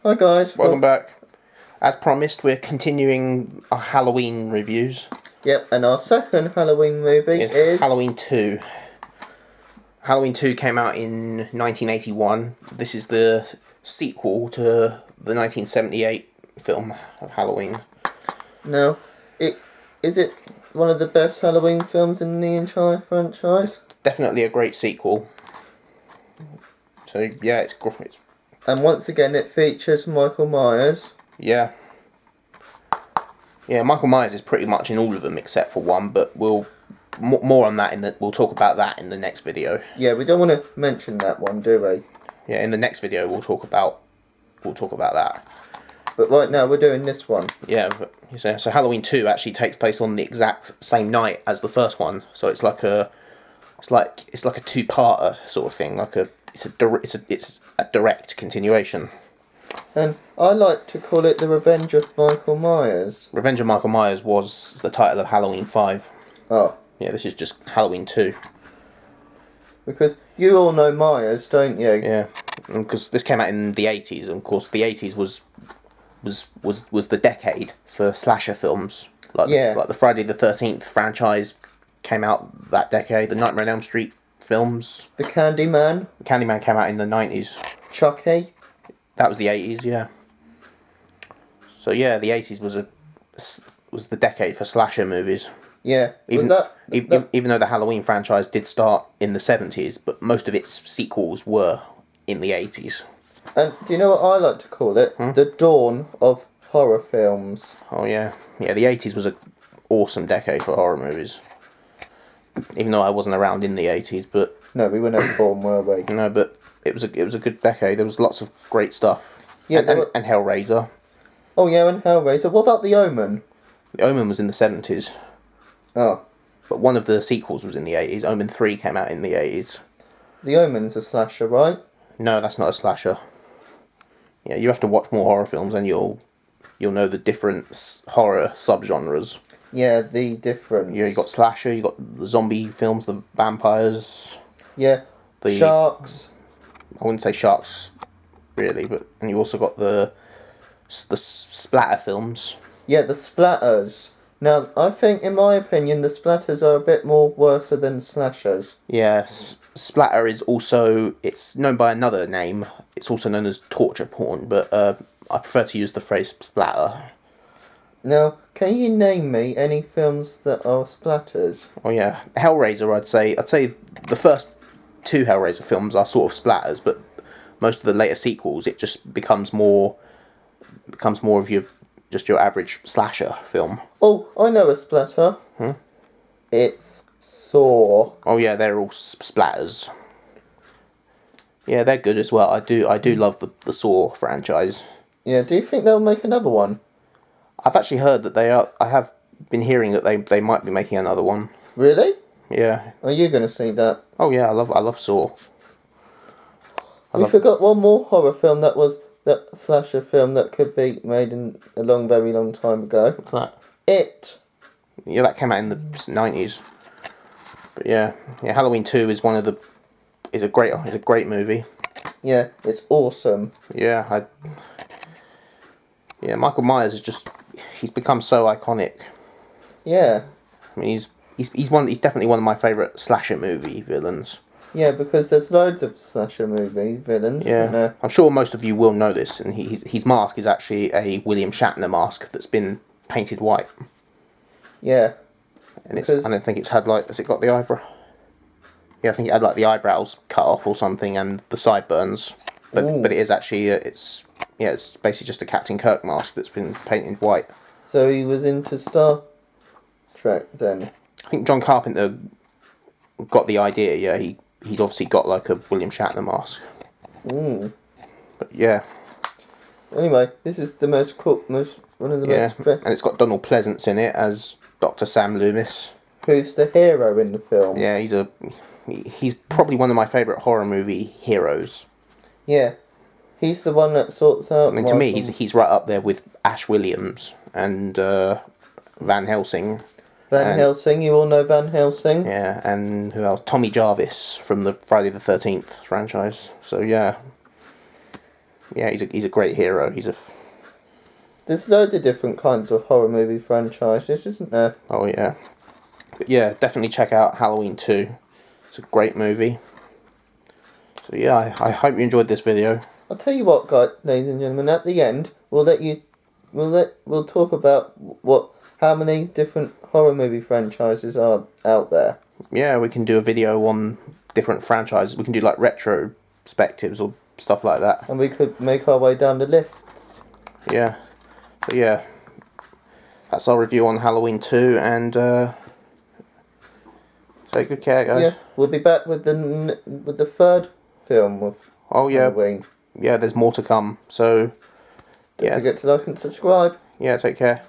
Hi guys. Welcome back. As promised, we're continuing our Halloween reviews. Yep, and our second Halloween movie is Halloween 2. Halloween 2 came out in 1981. This is the sequel to the 1978 film of Halloween. Now, is it one of the best Halloween films in the entire franchise? Definitely a great sequel. So yeah, it's And once again, it features Michael Myers. yeah. Yeah, Michael Myers is pretty much in all of them except for one, but we'll more on that we'll talk about that in the next video. Yeah, we don't want to mention that one, do we? Yeah, in the next video we'll talk about that. But right now we're doing this one. Yeah, so Halloween 2 actually takes place on the exact same night as the first one. So it's like a two-parter sort of thing. It's a direct continuation. And I like to call it The Revenge of Michael Myers. Revenge of Michael Myers was the title of Halloween 5. Oh. Yeah, this is just Halloween 2. Because you all know Myers, don't you? Yeah, because this came out in the 80s, and of course the 80s was the decade for slasher films. Like the Friday the 13th franchise came out that decade. The Nightmare on Elm Street films. The Candyman. Candyman came out in the 90s. Chucky. That was the 80s, yeah. So yeah, the 80s was the decade for slasher movies. Yeah. Even though the Halloween franchise did start in the 70s, but most of its sequels were in the 80s. And do you know what I like to call it? The dawn of horror films. Oh yeah. Yeah, the 80s was an awesome decade for horror movies. Even though I wasn't around in the 80s, but... No, we were never born, were we? No, but it was a good decade. There was lots of great stuff. Yeah, and Hellraiser. Oh yeah, and Hellraiser. What about The Omen? The Omen was in the 70s. Oh. But one of the sequels was in the 80s. Omen 3 came out in the 80s. The Omen's a slasher, right? No, that's not a slasher. Yeah, you have to watch more horror films and you'll know the different horror subgenres. Yeah, the difference. Yeah, you got slasher, you got the zombie films, the vampires. Yeah, the sharks. I wouldn't say sharks, really, and you also got the splatter films. Yeah, the splatters. Now, I think, in my opinion, the splatters are a bit more worse than slashers. Yeah, splatter is also, it's known by another name. It's also known as torture porn, but I prefer to use the phrase splatter. Now, can you name me any films that are splatters? Oh yeah, Hellraiser. I'd say the first two Hellraiser films are sort of splatters, but most of the later sequels, it just becomes more of your average slasher film. Oh, I know a splatter. It's Saw. Oh yeah, they're all splatters. Yeah, they're good as well. I do love the Saw franchise. Yeah, do you think they'll make another one? I've actually heard that they are. I have been hearing that they might be making another one. Really? Yeah. Are you going to see that? Oh yeah, I love Saw. We forgot one more horror film that slasher film that could be made in a very long time ago. What's that? It. Yeah, that came out in the 90s. But yeah, Halloween 2 is a great movie. Yeah, it's awesome. Yeah, Michael Myers he's become so iconic. Yeah. I mean, he's definitely one of my favourite slasher movie villains. Yeah, because there's loads of slasher movie villains, isn't there? I'm sure most of you will know this, and his mask is actually a William Shatner mask that's been painted white. Yeah. And I don't think it's had has it got the eyebrow? Yeah, I think it had the eyebrows cut off or something and the sideburns. But it is actually it's basically just a Captain Kirk mask that's been painted white. So he was into Star Trek then. I think John Carpenter got the idea. Yeah, he'd obviously got a William Shatner mask. But yeah. Anyway, this is the most one of the most. And it's got Donald Pleasance in it as Dr. Sam Loomis. Who's the hero in the film? Yeah, he's probably one of my favourite horror movie heroes. Yeah, he's the one that sorts out. I mean, to me, he's right up there with Ash Williams and Van Helsing. Helsing, you all know Van Helsing. Yeah, and who else? Tommy Jarvis from the Friday the 13th franchise. So yeah. Yeah, he's a great hero. There's loads of different kinds of horror movie franchises, isn't there? Oh yeah. But yeah, definitely check out Halloween 2. It's a great movie. So yeah, I hope you enjoyed this video. I'll tell you what, guys, ladies and gentlemen. At the end, we'll talk about how many different horror movie franchises are out there. Yeah, we can do a video on different franchises. We can do like retrospectives or stuff like that. And we could make our way down the lists. Yeah. So yeah, that's our review on Halloween 2, and take good care, guys. Yeah, we'll be back with the third film of Halloween. Yeah, there's more to come. So Don't forget to like and subscribe. Yeah, take care.